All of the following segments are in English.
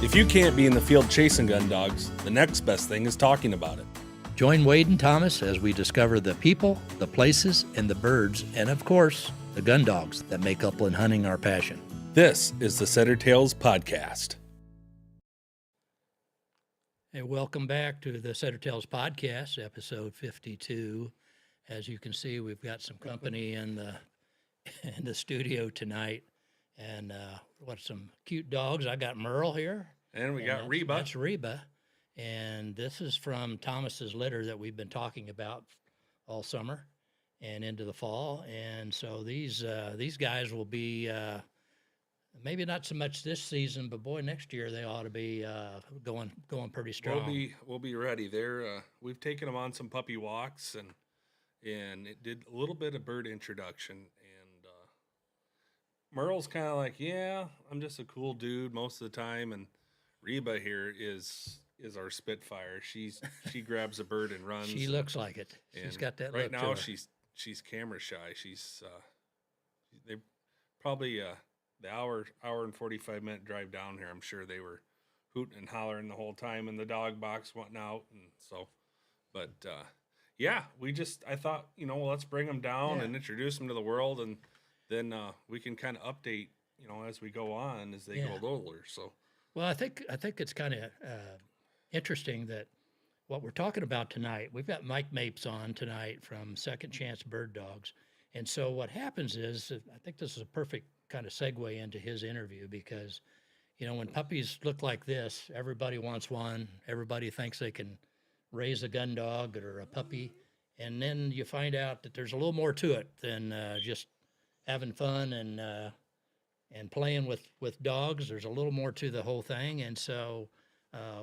If you can't be in the field chasing gun dogs, the next best thing is talking about it. Join Wade and Thomas as we discover the people, the places, and the birds, and of course, the gun dogs that make upland hunting our passion. This is the Setter Tales Podcast. Hey, welcome back to the Setter Tales Podcast, episode 52. As you can see, we've got some company in the studio tonight, and some cute dogs. I got Merle here. And we got Reba. That's Reba. And this is from Thomas's litter that we've been talking about all summer and into the fall. And so these guys will be maybe not so much this season, but boy, next year they ought to be going pretty strong. We'll be ready. We've taken them on some puppy walks and it did a little bit of bird introduction. And Merle's kind of like, yeah, I'm just a cool dude most of the time. And Reba here is our Spitfire. She grabs a bird and runs. She looks like it. She's got that right look now. to her. She's camera shy. They probably the hour and 45-minute drive down here. I'm sure they were hooting and hollering the whole time, and the dog box went out, and so. But yeah, I thought let's bring them down and introduce them to the world, and then we can kind of update as we go on as they get older. So. Well, I think it's kind of interesting that what we're talking about tonight, we've got Mike Mapes on tonight from Second Chance Bird Dogs. And so what happens is, I think this is a perfect kind of segue into his interview because, when puppies look like this, everybody wants one. Everybody thinks they can raise a gun dog or a puppy. And then you find out that there's a little more to it than just having fun and playing with dogs. There's a little more to the whole thing. And so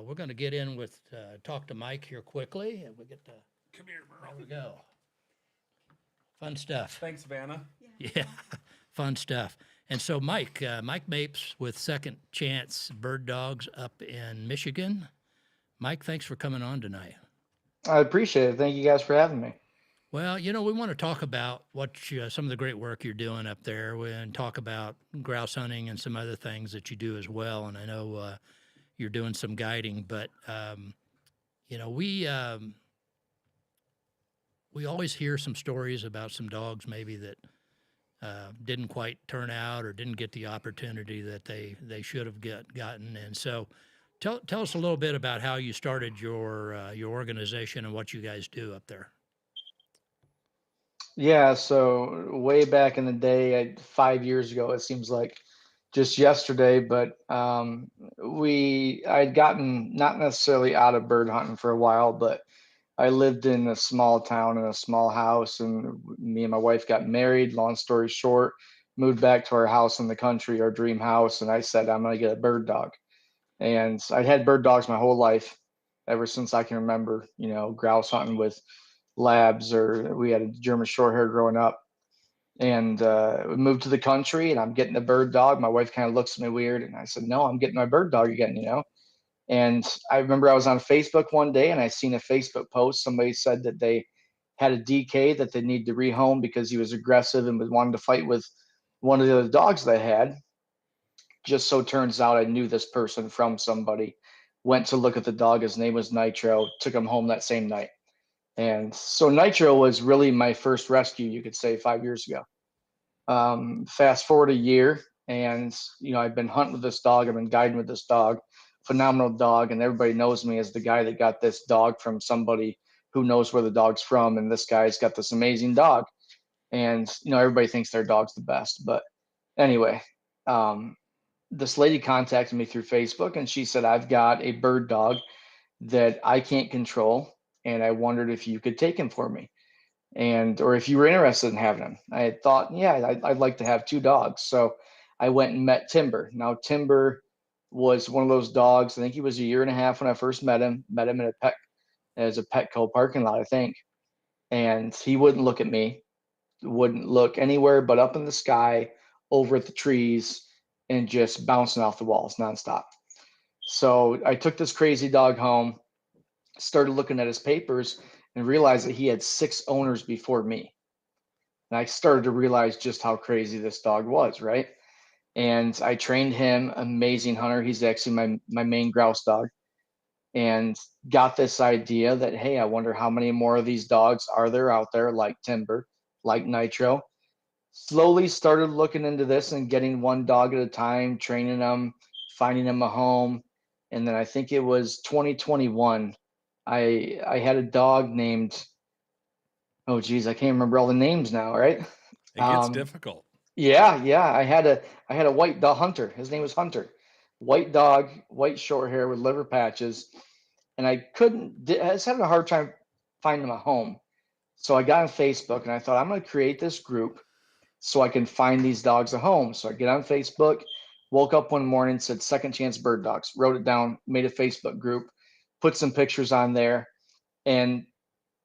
we're going to get in with, talk to Mike here quickly. And we get to, come here, Merle. there we go. Fun stuff. Thanks, Vanna. Yeah, fun stuff. And so Mike Mapes with Second Chance Bird Dogs up in Michigan. Mike, thanks for coming on tonight. I appreciate it. Thank you guys for having me. Well, we want to talk about some of the great work you're doing up there and talk about grouse hunting and some other things that you do as well. And I know you're doing some guiding, but, we always hear some stories about some dogs maybe that didn't quite turn out or didn't get the opportunity that they should have gotten. And so tell us a little bit about how you started your organization and what you guys do up there. Yeah, so way back in the day, 5 years ago, it seems like just yesterday, but I'd gotten not necessarily out of bird hunting for a while, but I lived in a small town in a small house, and me and my wife got married. Long story short, moved back to our house in the country, our dream house, and I said, I'm going to get a bird dog. And I'd had bird dogs my whole life, ever since I can remember, grouse hunting with labs, or we had a German Shorthair growing up. And we moved to the country, and I'm getting a bird dog. My wife kind of looks at me weird, and I said, no, I'm getting my bird dog again, And I remember I was on Facebook one day, and I seen a Facebook post. Somebody said that they had a DK that they need to rehome because he was aggressive and wanted to fight with one of the other dogs they had. Just so turns out I knew this person from somebody. Went to look at the dog. His name was Nitro. Took him home that same night. And so Nitro was really my first rescue, you could say, 5 years ago. Fast forward a year, and I've been hunting with this dog. I've been guiding with this dog. Phenomenal dog, and everybody knows me as the guy that got this dog from somebody who knows where the dog's from. And this guy's got this amazing dog, and everybody thinks their dog's the best. But anyway, this lady contacted me through Facebook, and she said, I've got a bird dog that I can't control, and I wondered if you could take him for me, or if you were interested in having him. I had thought, yeah, I'd like to have two dogs. So I went and met Timber. Now Timber was one of those dogs. I think he was a year and a half when I first met him in a Petco parking lot, I think. And he wouldn't look at me, wouldn't look anywhere but up in the sky, over at the trees, and just bouncing off the walls nonstop. So I took this crazy dog home, started looking at his papers, and realized that he had 6 owners before me. And I started to realize just how crazy this dog was, right? and I trained him. Amazing hunter. He's actually my main grouse dog, and got this idea that, hey, I wonder how many more of these dogs are there out there, like Timber, like Nitro. Slowly started looking into this and getting one dog at a time, training them, finding them a home. And then I think it was 2021. I had a dog named, oh geez, I can't remember all the names now, right? It gets Um, difficult. yeah. I had a white dog, Hunter. His name was Hunter. White dog, white short hair with liver patches. And I was having a hard time finding a home. So I got on Facebook and I thought, I'm going to create this group so I can find these dogs a home. So I get on Facebook, woke up one morning, said Second Chance Bird Dogs, wrote it down, made a Facebook group, put some pictures on there. And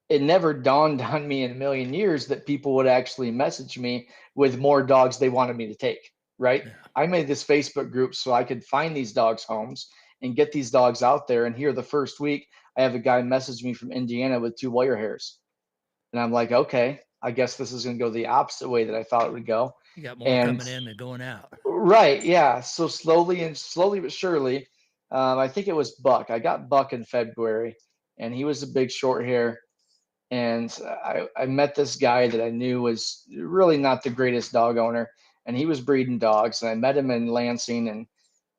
it never dawned on me in a million years that people would actually message me with more dogs they wanted me to take, right? Yeah. I made this Facebook group so I could find these dogs homes and get these dogs out there. And here the first week, I have a guy message me from Indiana with 2 wire hairs. And I'm like, okay, I guess this is going to go the opposite way that I thought it would go. You got more And coming in than going out. right, yeah. So slowly but surely, I think it was Buck. I got Buck in February, and he was a big short hair. And I met this guy that I knew was really not the greatest dog owner, and he was breeding dogs. And I met him in Lansing, and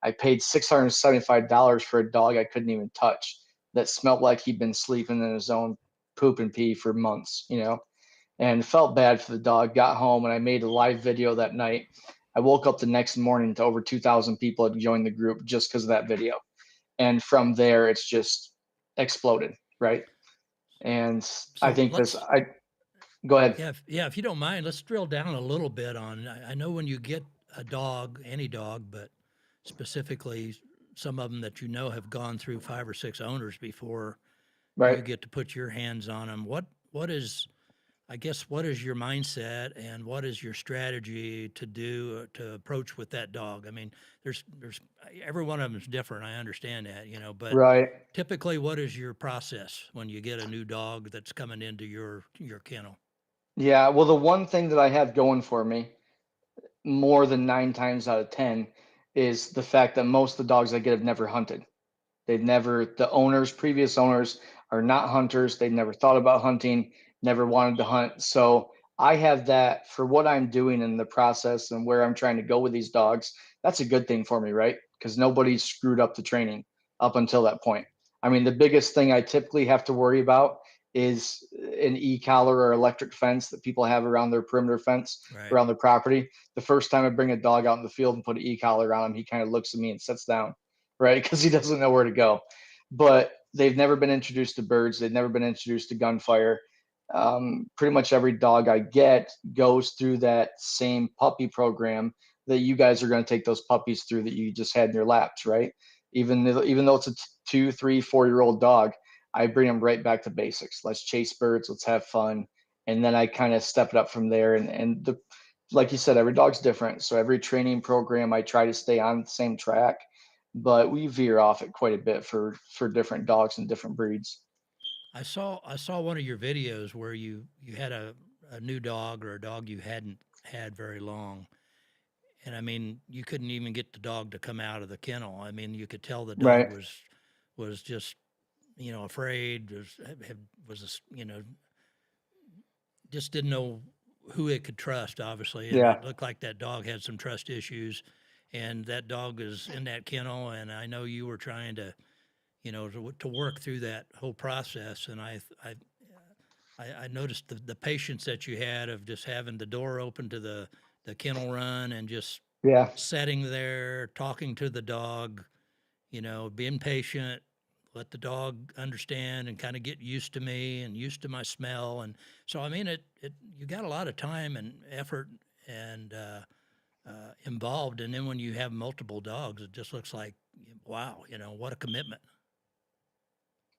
I paid $675 for a dog I couldn't even touch, that smelled like he'd been sleeping in his own poop and pee for months, and felt bad for the dog. Got home and I made a live video that night. I woke up the next morning to over 2,000 people had joined the group just because of that video. And from there, it's just exploded, right? And I So think let's, go ahead. if you don't mind, let's drill down a little bit on. I know when you get a dog, any dog, but specifically some of them that you know have gone through 5 or 6 owners before you Right. get to put your hands on them. What is, I guess, what is your mindset and what is your strategy to do to approach with that dog? I mean, there's every one of them is different. I understand that, but Right. typically, what is your process when you get a new dog that's coming into your kennel? Yeah. Well, the one thing that I have going for me more than 9 times out of 10 is the fact that most of the dogs I get have never hunted. Previous owners are not hunters. They've never thought about hunting, never wanted to hunt. So I have that for what I'm doing in the process and where I'm trying to go with these dogs. That's a good thing for me, right? Because nobody's screwed up the training up until that point. I mean, the biggest thing I typically have to worry about is an e-collar or electric fence that people have around their perimeter fence Right. around their property. The first time I bring a dog out in the field and put an e-collar on him, he kind of looks at me and sits down, right? Because he doesn't know where to go. But they've never been introduced to birds. They've never been introduced to gunfire. Pretty much every dog I get goes through that same puppy program that you guys are going to take those puppies through that you just had in your laps, right? Even though it's a 2, 3, 4-year-old dog, I bring them right back to basics. Let's chase birds. Let's have fun. And then I kind of step it up from there. Like you said, every dog's different. So every training program, I try to stay on the same track, but we veer off it quite a bit for different dogs and different breeds. I saw one of your videos where you had a new dog or a dog you hadn't had very long. And I mean, you couldn't even get the dog to come out of the kennel. I mean, you could tell the dog Right. was just, afraid, just didn't know who it could trust, obviously. And Yeah. it looked like that dog had some trust issues. And that dog is in that kennel. And I know you were trying to, to work through that whole process. And I noticed the patience that you had of just having the door open to the kennel run and just Yeah. sitting there, talking to the dog, being patient, let the dog understand and kind of get used to me and used to my smell. And so, I mean, you got a lot of time and effort and involved. And then when you have multiple dogs, it just looks like, wow, what a commitment.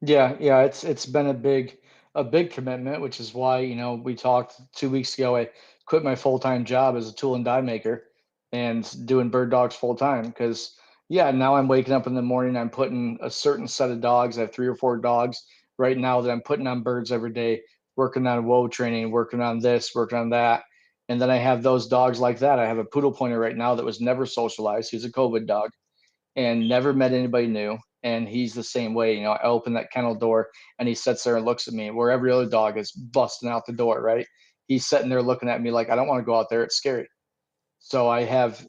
Yeah, it's been a big commitment, which is why, we talked 2 weeks ago. I quit my full-time job as a tool and die maker and doing bird dogs full time because yeah, now I'm waking up in the morning, I'm putting a certain set of dogs. I have 3 or 4 dogs right now that I'm putting on birds every day, working on whoa training, working on this, working on that. And then I have those dogs like that. I have a poodle pointer right now that was never socialized. He's a COVID dog and never met anybody new. And he's the same way. You know, I open that kennel door and he sits there and looks at me where every other dog is busting out the door, right? He's sitting there looking at me like, I don't want to go out there. It's scary. So I have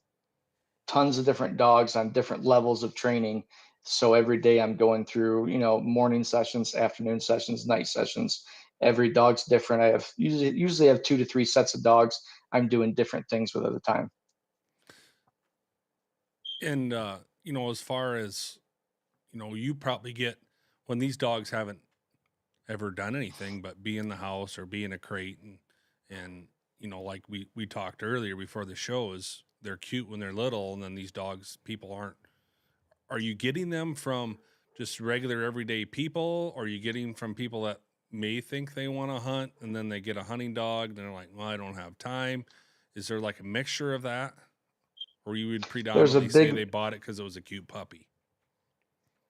tons of different dogs on different levels of training. So every day I'm going through, you know, morning sessions, afternoon sessions, night sessions. Every dog's different. I have usually have 2 to 3 sets of dogs I'm doing different things with at a time. And you know, as far as, you know, you probably get, when these dogs haven't ever done anything but be in the house or be in a crate, and you know, like we talked earlier before the show, is they're cute when they're little, and then these dogs, people aren't. Are you getting them from just regular everyday people, or are you getting from people that may think they want to hunt and then they get a hunting dog and they're like, well, I don't have time? Is there like a mixture of that, or you would There's a predominantly say big they bought it because it was a cute puppy?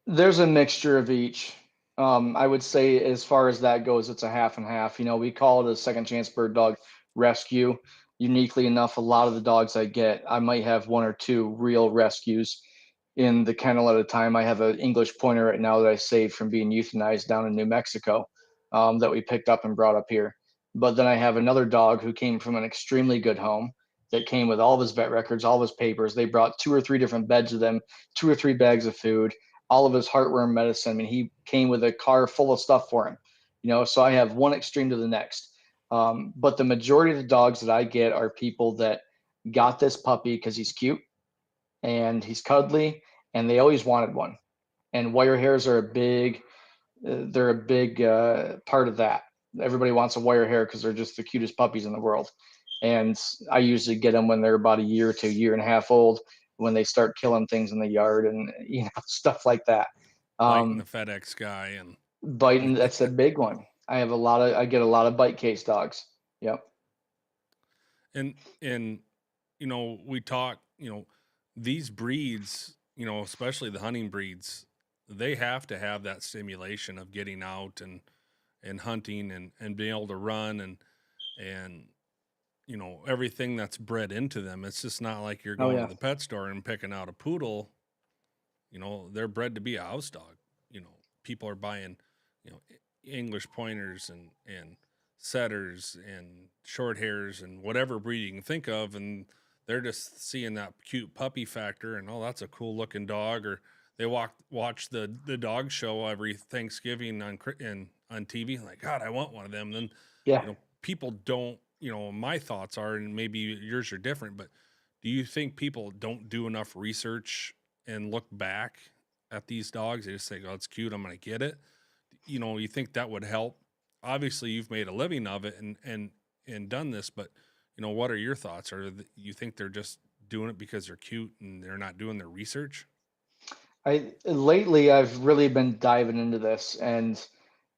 There's a mixture of each. I would say as far as that goes, it's a half and half. You know, we call it a second chance bird dog rescue. Uniquely enough, a lot of the dogs I get, I might have 1 or 2 real rescues in the kennel at a time. I have an English pointer right now that I saved from being euthanized down in New Mexico, that we picked up and brought up here. But then I have another dog who came from an extremely good home that came with all of his vet records, all of his papers. They brought 2 or 3 different beds with them, 2 or 3 bags of food, all of his heartworm medicine. I mean, he came with a car full of stuff for him, you know. So I have one extreme to the next. But the majority of the dogs that I get are people that got this puppy because he's cute and he's cuddly, and they always wanted one. And wire hairs are they're a big part of that. Everybody wants a wire hair because they're just the cutest puppies in the world. And I usually get them when they're about a year to a year and a half old, when they start killing things in the yard and, you know, stuff like that. Biting the Um, FedEx guy and Biting, that's a big one. I get a lot of bite case dogs. Yep. and you know, we talk, you know, these breeds, you know, especially the hunting breeds, they have to have that stimulation of getting out and hunting and being able to run and you know, everything that's bred into them. It's just not like you're Oh going to yeah. the pet store and picking out a poodle. You know, they're bred to be a house dog. You know, people are buying, you know, English pointers and setters and short hairs and whatever breed you can think of, and they're just seeing that cute puppy factor and, oh, that's a cool looking dog. Or they watch the dog show every Thanksgiving on TV, like, God, I want one of them. Then, Yeah. you know, people don't. You know, my thoughts are, and maybe yours are different, but do you think people don't do enough research and look back at these dogs? They just think, oh, it's cute, I'm going to get it. You know, you think that would help? Obviously, you've made a living of it and done this, but you know, what are your thoughts? Or you think they're just doing it because they're cute and they're not doing their research? Lately I've really been diving into this, and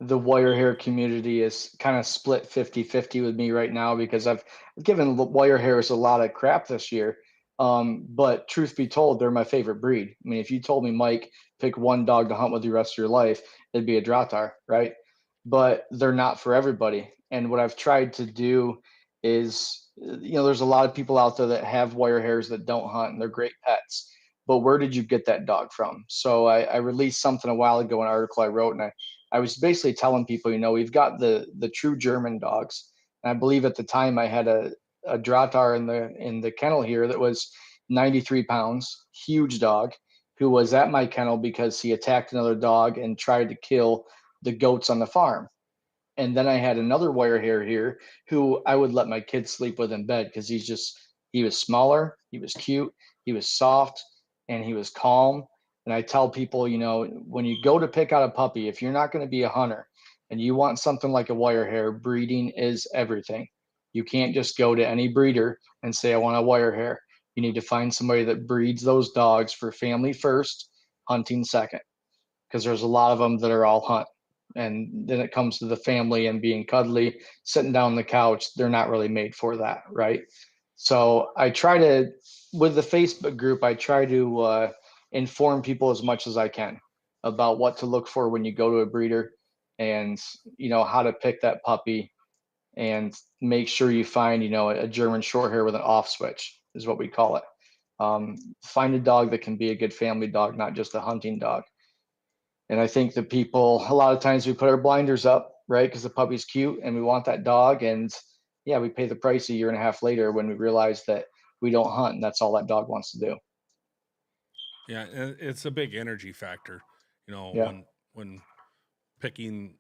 the wire hair community is kind of split 50-50 with me right now because I've given wire hairs a lot of crap this year. But truth be told, they're my favorite breed. I mean, if you told me, Mike, pick one dog to hunt with the rest of your life, it'd be a Dratar, right? But they're not for everybody. And what I've tried to do is, you know, there's a lot of people out there that have wire hairs that don't hunt and they're great pets, but where did you get that dog from? So I released something a while ago, an article I wrote, and I was basically telling people, you know, we've got the true German dogs. And I believe at the time I had a Dratar in the kennel here that was 93 pounds, huge dog, who was at my kennel because he attacked another dog and tried to kill the goats on the farm. And then I had another wire hair here who I would let my kids sleep with in bed because he was smaller, he was cute, he was soft, and he was calm. And I tell people, you know, when you go to pick out a puppy, if you're not going to be a hunter and you want something like a wire hair, breeding is everything. You can't just go to any breeder and say, I want a wire hair. You need to find somebody that breeds those dogs for family first, hunting second, because there's a lot of them that are all hunt. And then it comes to the family and being cuddly, sitting down on the couch. They're not really made for that, right? So I try to, with the Facebook group, I try to inform people as much as I can about what to look for when you go to a breeder, and you know how to pick that puppy and make sure you find, a German short hair with an off switch is what we call it. Find a dog that can be a good family dog, not just a hunting dog. And I think that people, a lot of times we put our blinders up, right? Because the puppy's cute and we want that dog. And yeah, we pay the price a year and a half later when we realize that we don't hunt and that's all that dog wants to do. Yeah, and it's a big energy factor, Yeah. when picking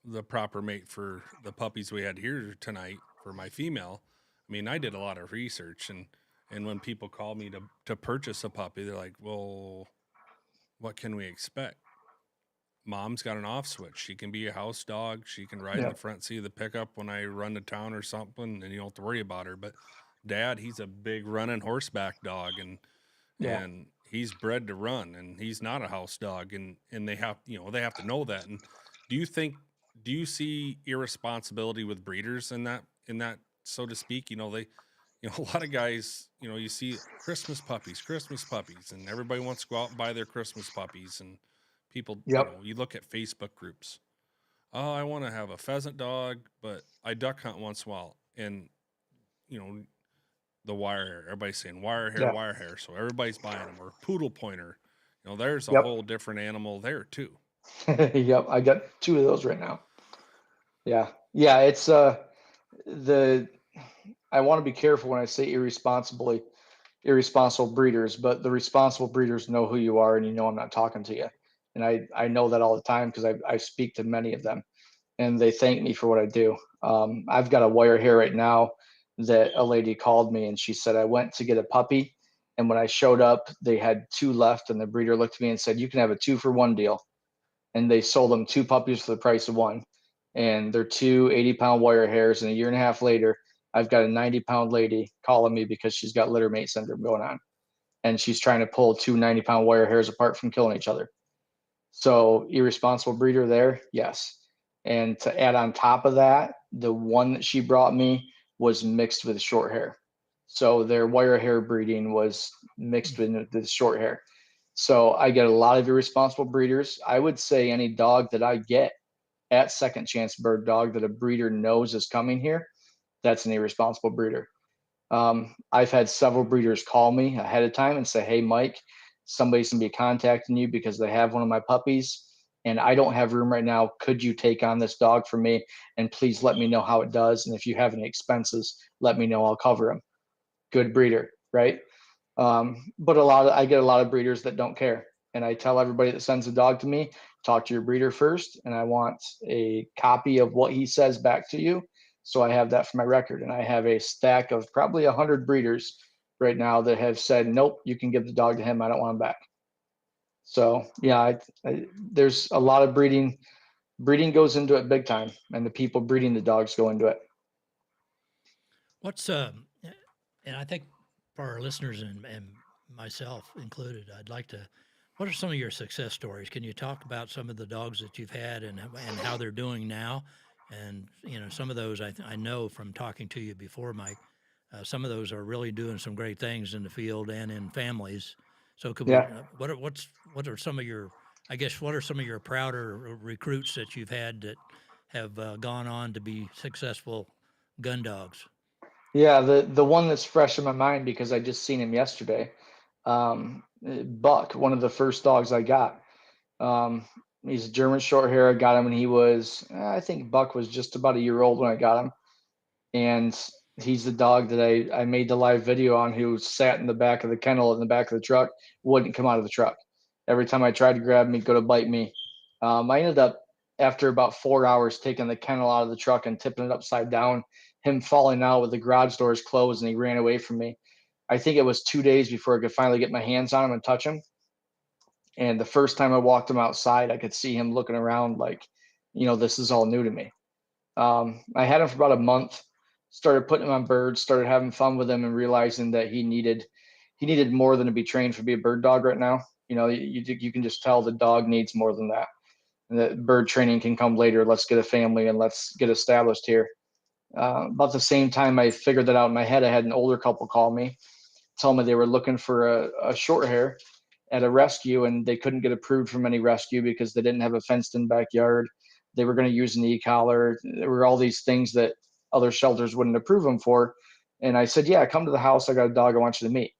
the proper mate for the puppies we had here tonight for my female. I mean, I did a lot of research, and when people call me to purchase a puppy, they're like, "Well, what can we expect?" Mom's got an off switch. She can be a house dog. She can ride in Yeah. the front seat of the pickup when I run to town or something, and you don't have to worry about her. But Dad, he's a big running horseback dog, Yeah. and he's bred to run, and he's not a house dog, and they have to know that. And do you think do you see irresponsibility with breeders in that, so to speak? They a lot of guys, you see Christmas puppies, and everybody wants to go out and buy their Christmas puppies, and people, Yep. you look at Facebook groups. Oh, I want to have a pheasant dog, but I duck hunt once in a while. And, you know, the wire hair, everybody's saying Yeah. wire hair. So everybody's buying them, or poodle pointer. There's a Yep. whole different animal there too. Yep. I got 2 of those right now. Yeah. Yeah. It's, the, I want to be careful when I say irresponsible breeders, but the responsible breeders know who you are and I'm not talking to you. And I know that all the time because I speak to many of them and they thank me for what I do. I've got a wire hair right now that a lady called me and she said, I went to get a puppy. And when I showed up, they had 2 left. And the breeder looked at me and said, you can have a 2-for-1 deal. And they sold them 2 puppies for the price of one. And they're 2 80-pound wire hairs. And a year and a half later, I've got a 90-pound lady calling me because she's got litter mate syndrome going on. And she's trying to pull 2 90-pound wire hairs apart from killing each other. So irresponsible breeder there, yes. And to add on top of that, the one that she brought me was mixed with short hair. So their wire hair breeding was mixed with the short hair. So I get a lot of irresponsible breeders. I would say any dog that I get at Second Chance Bird Dog that a breeder knows is coming here, that's an irresponsible breeder. I've had several breeders call me ahead of time and say, hey, Mike, somebody's going to be contacting you because they have one of my puppies and I don't have room right now. Could you take on this dog for me? And please let me know how it does. And if you have any expenses, let me know. I'll cover them. Good breeder, right? But I get a lot of breeders that don't care. And I tell everybody that sends a dog to me, talk to your breeder first. And I want a copy of what he says back to you. So I have that for my record. And I have a stack of probably 100 breeders right now that have said, nope, you can give the dog to him. I don't want him back. So yeah, there's a lot of breeding. Breeding goes into it big time, and the people breeding the dogs go into it. What's and I think for our listeners and myself included, I'd like to. What are some of your success stories? Can you talk about some of the dogs that you've had and how they're doing now? And some of those I know from talking to you before, Mike. Some of those are really doing some great things in the field and in families. So could we? Yeah. What are some of your? I guess what are some of your prouder recruits that you've had that have gone on to be successful gun dogs? Yeah, the one that's fresh in my mind because I just seen him yesterday. Buck, one of the first dogs I got. Um, he's a German short hair. I got him when he was, I think Buck was just about a year old when I got him. And he's the dog that I made the live video on who sat in the back of the kennel in the back of the truck, wouldn't come out of the truck. Every time I tried to grab him, he'd go to bite me. I ended up, after about 4 hours, taking the kennel out of the truck and tipping it upside down, him falling out with the garage doors closed, and he ran away from me. I think it was 2 days before I could finally get my hands on him and touch him. And the first time I walked him outside, I could see him looking around like, this is all new to me. I had him for about a month, started putting him on birds, started having fun with him and realizing that he needed more than to be trained to be a bird dog right now. You can just tell the dog needs more than that. And that bird training can come later. Let's get a family and let's get established here. About the same time I figured that out in my head, I had an older couple call me, tell me they were looking for a short hair at a rescue and they couldn't get approved from any rescue because they didn't have a fenced in backyard. They were going to use an e-collar. There were all these things that other shelters wouldn't approve them for. And I said, yeah, come to the house. I got a dog I want you to meet.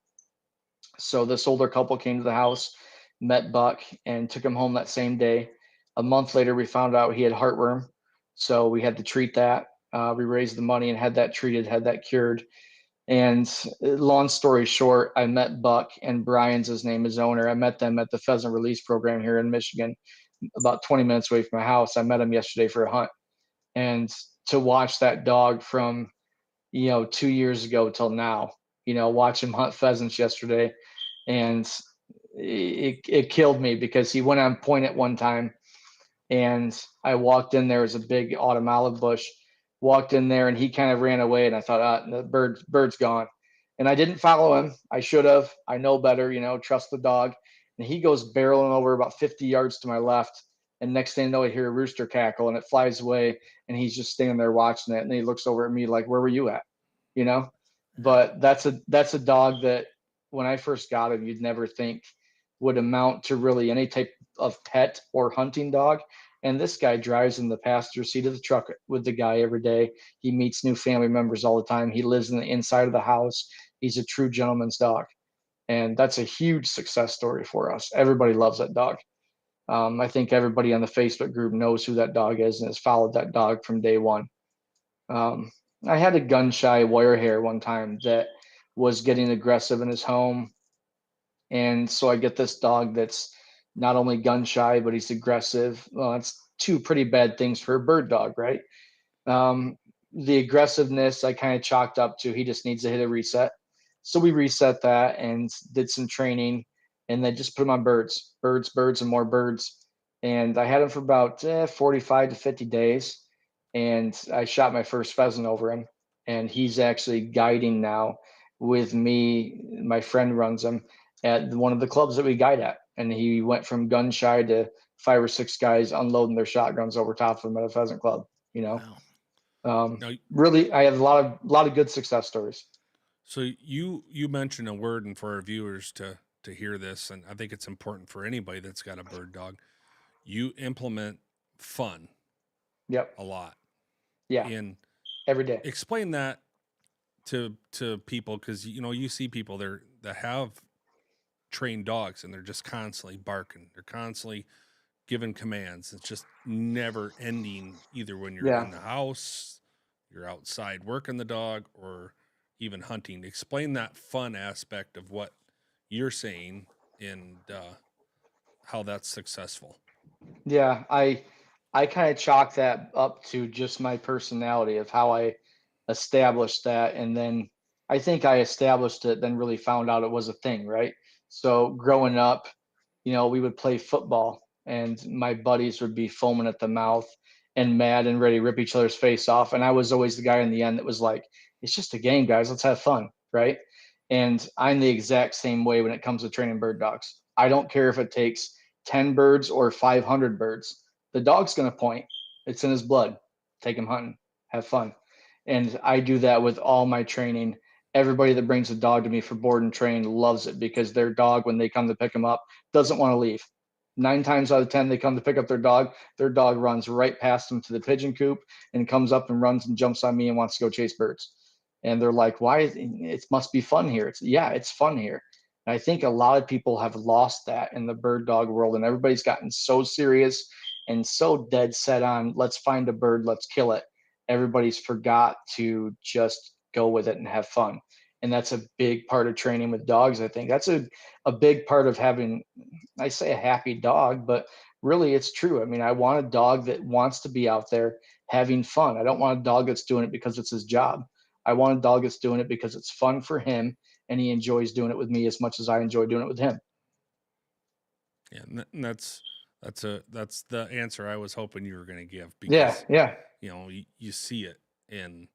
So this older couple came to the house, met Buck, and took him home that same day. A month later, we found out he had heartworm. So we had to treat that. We raised the money and had that treated, had that cured. And long story short, I met Buck, and Brian's his name, his owner. I met them at the pheasant release program here in Michigan, about 20 minutes away from my house. I met him yesterday for a hunt. And to watch that dog from, 2 years ago till now, watch him hunt pheasants yesterday. And it killed me because he went on point at one time, and I walked in, there was a big autumn olive bush, walked in there, and he kind of ran away, and I thought, the bird's gone. And I didn't follow him. I should have. I know better, trust the dog. And he goes barreling over about 50 yards to my left. And next thing I know, I hear a rooster cackle, and it flies away, and he's just standing there watching it. And then he looks over at me like, where were you at? But that's a dog that when I first got him, you'd never think would amount to really any type of pet or hunting dog. And this guy drives in the passenger seat of the truck with the guy every day. He meets new family members all the time. He lives in the inside of the house. He's a true gentleman's dog. And that's a huge success story for us. Everybody loves that dog. I think everybody on the Facebook group knows who that dog is and has followed that dog from day one. I had a gun shy wire hair one time that was getting aggressive in his home. And so I get this dog that's not only gun shy, but he's aggressive. Well, that's two pretty bad things for a bird dog, right? The aggressiveness I kind of chalked up to he just needs to hit a reset. So we reset that and did some training, and then just put him on birds, and more birds. And I had him for about 45 to 50 days. And I shot my first pheasant over him. And he's actually guiding now with me. My friend runs him at one of the clubs that we guide at. And he went from gun shy to 5 or 6 guys unloading their shotguns over top of him at a pheasant club, Wow. Now, Really, I have a lot of good success stories. so you mentioned a word, and for our viewers to hear this, and I think it's important for anybody that's got a bird dog. You implement fun Yep. a lot. Yeah. And Every day. explain that to people, because you see people there that have trained dogs and they're just constantly barking. They're constantly giving commands. It's just never ending, either when you're Yeah. in the house, you're outside working the dog, or even hunting. Explain that fun aspect of what you're saying and how that's successful. Yeah, I kind of chalk that up to just my personality of how I established that. And then I think I established it, then really found out it was a thing, right? So growing up, we would play football, and my buddies would be foaming at the mouth and mad and ready to rip each other's face off. And I was always the guy in the end that was like, it's just a game, guys. Let's have fun, right? And I'm the exact same way when it comes to training bird dogs. I don't care if it takes 10 birds or 500 birds. The dog's going to point. It's in his blood. Take him hunting. Have fun. And I do that with all my training. Everybody that brings a dog to me for board and train loves it, because their dog, when they come to pick him up, doesn't want to leave. 9 times out of 10, they come to pick up their dog runs right past them to the pigeon coop and comes up and runs and jumps on me and wants to go chase birds. And they're like, why? It must be fun here. It's fun here. And I think a lot of people have lost that in the bird dog world, and everybody's gotten so serious and so dead set on, let's find a bird, let's kill it. Everybody's forgot to just go with it and have fun. And that's a big part of training with dogs. I think that's a big part of having, I say a happy dog, but really it's true. I mean, I want a dog that wants to be out there having fun. I don't want a dog that's doing it because it's his job. I want a dog that's doing it because it's fun for him, and he enjoys doing it with me as much as I enjoy doing it with him. Yeah, and that's the answer I was hoping you were going to give, because Yeah. you see it. And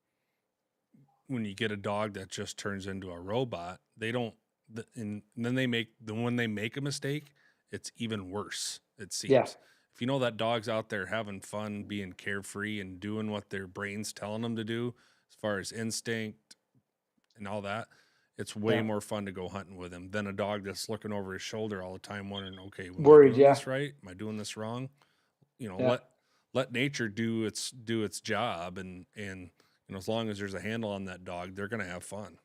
when you get a dog that just turns into a robot, they don't, and then when they make a mistake, it's even worse, it seems. Yeah. If that dog's out there having fun, being carefree and doing what their brain's telling them to do as far as instinct and all that, it's way more fun to go hunting with him than a dog that's looking over his shoulder all the time, wondering, okay, am I Worried, doing this right? Am I doing this wrong? let nature do its job, and as long as there's a handle on that dog, they're gonna have fun.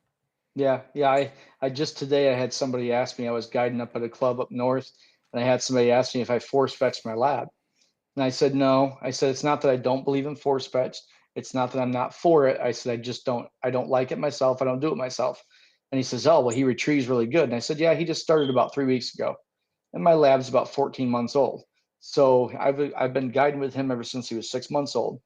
Yeah, yeah. I just today I had somebody ask me. I was guiding up at a club up north, and I had somebody ask me if I force fetched my lab. And I said, no. I said, it's not that I don't believe in force fetch. It's not that I'm not for it. I said, I don't like it myself. I don't do it myself. And he says, oh, well, he retrieves really good. And I said, yeah, he just started about 3 weeks ago. And my lab's about 14 months old. So I've been guiding with him ever since he was 6 months old.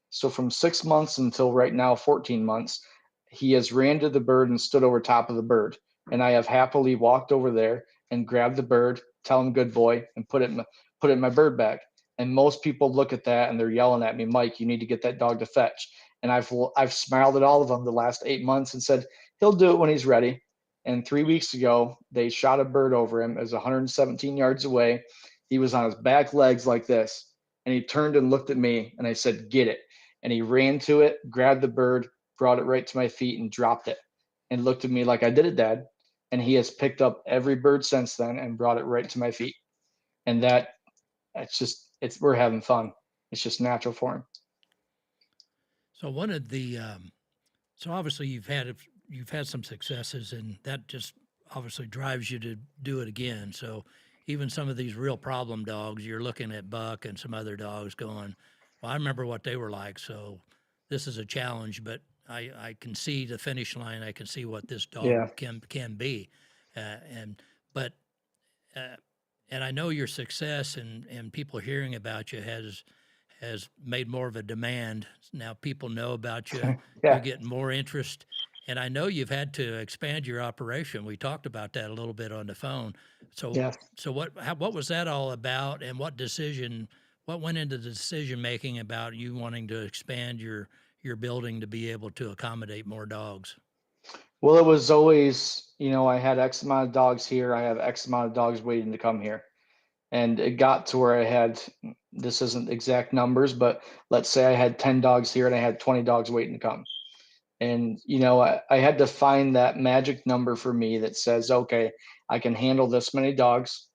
So from 6 months until right now, 14 months, he has ran to the bird and stood over top of the bird. And I have happily walked over there and grabbed the bird, tell him good boy, and put it in my bird bag. And most people look at that and they're yelling at me, Mike, you need to get that dog to fetch. And I've smiled at all of them the last 8 months and said he'll do it when he's ready. And 3 weeks ago, they shot a bird over him. It was 117 yards away. He was on his back legs like this, and he turned and looked at me, and I said, "Get it." And he ran to it, grabbed the bird, brought it right to my feet, and dropped it, and looked at me like, I did it, Dad. And he has picked up every bird since then and brought it right to my feet. And we're having fun. It's just natural for him. So one of the so obviously you've had some successes, and that just obviously drives you to do it again. So even some of these real problem dogs, you're looking at Buck and some other dogs going, well, I remember what they were like, so this is a challenge, but I can see the finish line. I can see what this dog Yeah. can be, and but uh, and I know your success and people hearing about you has made more of a demand. Now people know about you. You're Yeah. getting more interest, and I know you've had to expand your operation. We talked about that a little bit on the phone. So Yeah. what was that all about, and what went into the decision making about you wanting to expand your building to be able to accommodate more dogs? Well, it was always, I had X amount of dogs here. I have X amount of dogs waiting to come here. And it got to where I had, this isn't exact numbers, but let's say I had 10 dogs here and I had 20 dogs waiting to come. And, I had to find that magic number for me that says, okay, I can handle this many dogs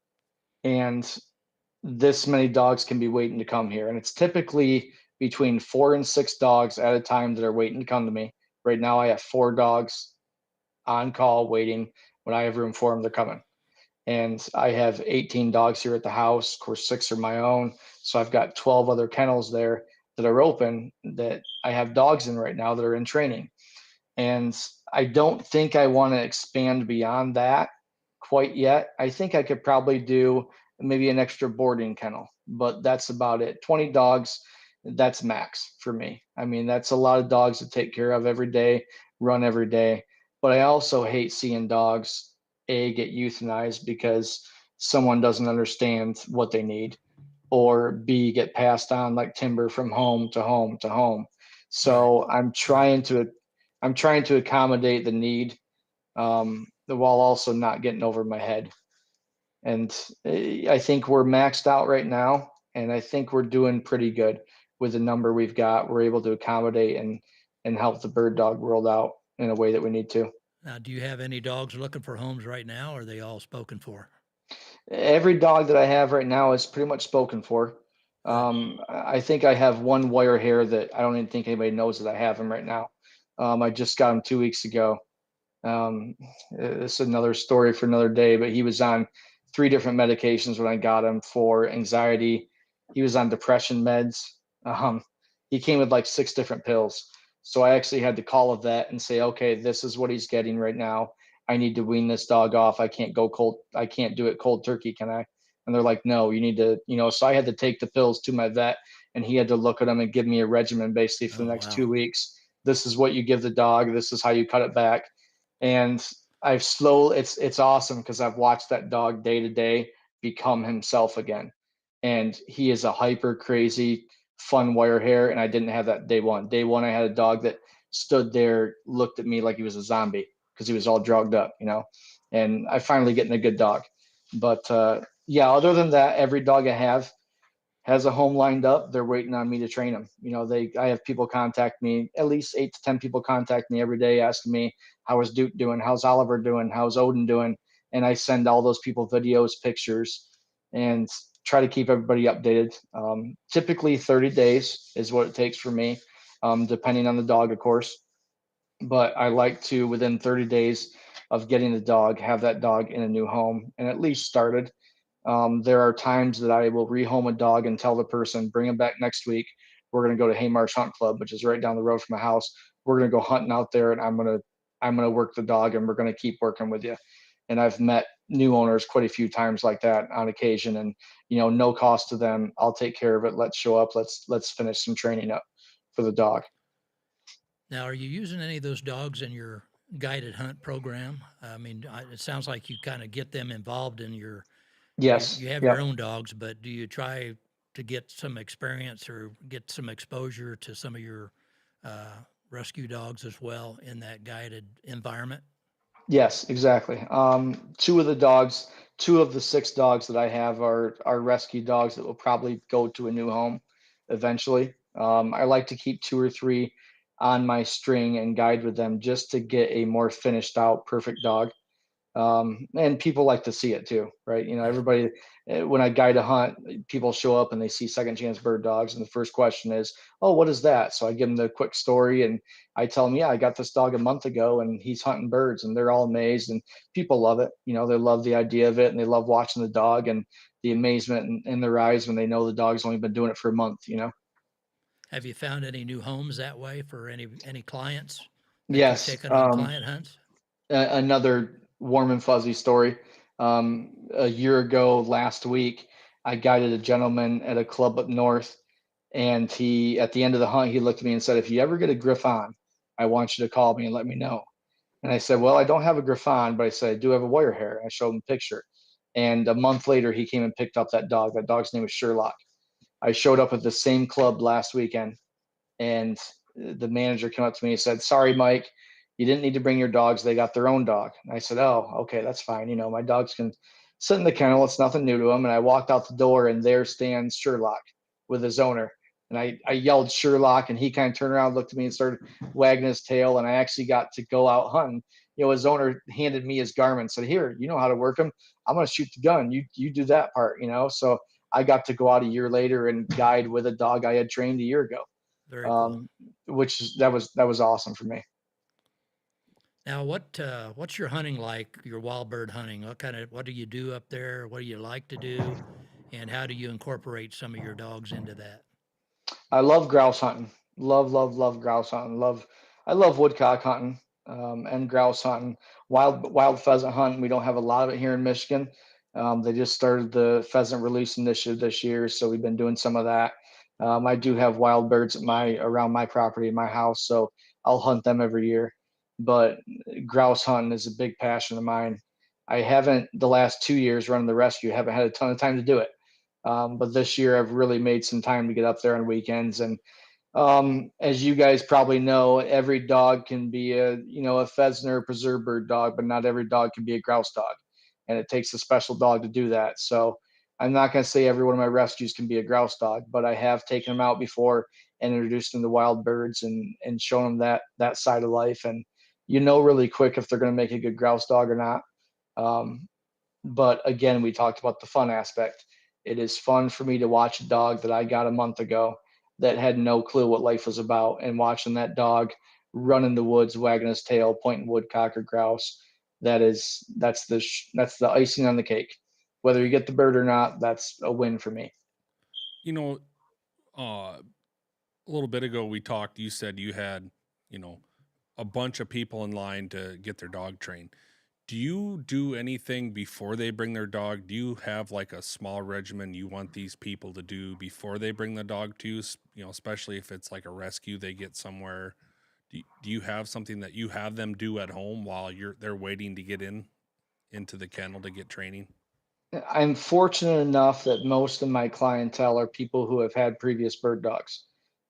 and this many dogs can be waiting to come here. And it's typically between 4 and 6 dogs at a time that are waiting to come to me. Right now, I have 4 dogs on call waiting. When I have room for them, they're coming. And I have 18 dogs here at the house. Of course, 6 are my own. So I've got 12 other kennels there that are open that I have dogs in right now that are in training. And I don't think I want to expand beyond that quite yet. I think I could probably do maybe an extra boarding kennel, but that's about it. 20 dogs, that's max for me. I mean, that's a lot of dogs to take care of every day, run every day. But I also hate seeing dogs get euthanized because someone doesn't understand what they need, or B, get passed on like timber from home to home to home. Right, So right. I'm trying to accommodate the need, while also not getting over my head. And I think we're maxed out right now, and I think we're doing pretty good with the number we've got. We're able to accommodate and help the bird dog world out in a way that we need to. Now, do you have any dogs looking for homes right now, or are they all spoken for? Every dog that I have right now is pretty much spoken for. Good. I think I have one wire hair that I don't even think anybody knows that I have him right now. I just got him 2 weeks ago. It's another story for another day, but he was on 3 different medications when I got him for anxiety. He was on depression meds. Um, he came with like 6 different pills. So I actually had to call a vet and say, okay, this is what he's getting right now. I need to wean this dog off. I can't go cold. I can't do it cold turkey, can I? And they're like, no, you need to, so I had to take the pills to my vet, and he had to look at them and give me a regimen basically for the Oh, next wow. 2 weeks. This is what you give the dog. This is how you cut it back. And it's awesome because I've watched that dog day to day become himself again. And he is a hyper crazy fun wire hair, and I didn't have that day one. Day one I had a dog that stood there, looked at me like he was a zombie because he was all drugged up, and I finally getting a good dog. But yeah, other than that, every dog I have has a home lined up. They're waiting on me to train them. I have people contact me, at least 8 to 10 people contact me every day asking me, how is Duke doing? How's Oliver doing? How's Odin doing? And I send all those people videos, pictures. And try to keep everybody updated. Typically 30 days is what it takes for me, depending on the dog, of course. But I like to, within 30 days of getting the dog, have that dog in a new home and at least started. There are times that I will rehome a dog and tell the person, bring him back next week. We're going to go to Haymarsh Hunt Club, which is right down the road from my house. We're going to go hunting out there, and I'm going to work the dog, and we're going to keep working with you. And I've met new owners quite a few times like that on occasion, and no cost to them. I'll take care of it. Let's show up. Let's finish some training up for the dog. Now, are you using any of those dogs in your guided hunt program? I mean, it sounds like you kind of get them involved in your. Yes. You have Yep. your own dogs, but do you try to get some experience or get some exposure to some of your rescue dogs as well in that guided environment? Yes, exactly. Two of the 6 dogs that I have are rescue dogs that will probably go to a new home eventually. I like to keep 2 or 3 on my string and guide with them just to get a more finished out, perfect dog. And people like to see it too, right? Right. Everybody, when I guide a hunt, people show up and they see second chance bird dogs, and the first question is, "Oh, what is that?" So I give them the quick story, and I tell them, "Yeah, I got this dog a month ago, and he's hunting birds," and they're all amazed, and people love it. They love the idea of it, and they love watching the dog and the amazement in their eyes when they know the dog's only been doing it for a month. Have you found any new homes that way for any clients that you've Yes. taken on client hunts? Another warm and fuzzy story. A year ago, last week, I guided a gentleman at a club up north, and at the end of the hunt, he looked at me and said, "If you ever get a Griffon, I want you to call me and let me know." And I said, "Well, I don't have a Griffon, but I said I do have a wire hair." And I showed him a picture. And a month later, he came and picked up that dog. That dog's name was Sherlock. I showed up at the same club last weekend, and the manager came up to me and said, "Sorry, Mike, you didn't need to bring your dogs. They got their own dog." And I said, "Oh, okay, that's fine. My dogs can sit in the kennel. It's nothing new to them." And I walked out the door, and there stands Sherlock with his owner. And I yelled Sherlock, and he kind of turned around, looked at me, and started wagging his tail. And I actually got to go out hunting. His owner handed me his Garmin, said, "Here, you know how to work them. I'm going to shoot the gun. You do that part." So I got to go out a year later and guide with a dog I had trained a year ago. Very cool. That was awesome for me. Now, what's your hunting like? Your wild bird hunting? What do you do up there? What do you like to do, and how do you incorporate some of your dogs into that? I love grouse hunting. Love grouse hunting. I love woodcock hunting, and grouse hunting. Wild pheasant hunting. We don't have a lot of it here in Michigan. They just started the pheasant release initiative this year, so we've been doing some of that. I do have wild birds around my property, my house, so I'll hunt them every year. But grouse hunting is a big passion of mine. I haven't, the last 2 years running the rescue, haven't had a ton of time to do it. But this year I've really made some time to get up there on weekends. And as you guys probably know, every dog can be a pheasant or a preserve bird dog, but not every dog can be a grouse dog, and it takes a special dog to do that. So I'm not going to say every one of my rescues can be a grouse dog, but I have taken them out before and introduced them to wild birds and shown them that side of life. And really quick if they're going to make a good grouse dog or not. Um, but again, we talked about the fun aspect. It is fun for me to watch a dog that I got a month ago that had no clue what life was about, and watching that dog run in the woods, wagging his tail, pointing woodcock or grouse. That's the icing on the cake. Whether you get the bird or not, that's a win for me. You know, a little bit ago we talked, you said you had, you know, a bunch of people in line to get their dog trained. Do you do anything before they bring their dog? Do you have like a small regimen you want these people to do before they bring the dog to you? Especially if it's like a rescue they get somewhere. Do you have something that you have them do at home while they're waiting to get into the kennel to get training? I'm fortunate enough that most of my clientele are people who have had previous bird dogs.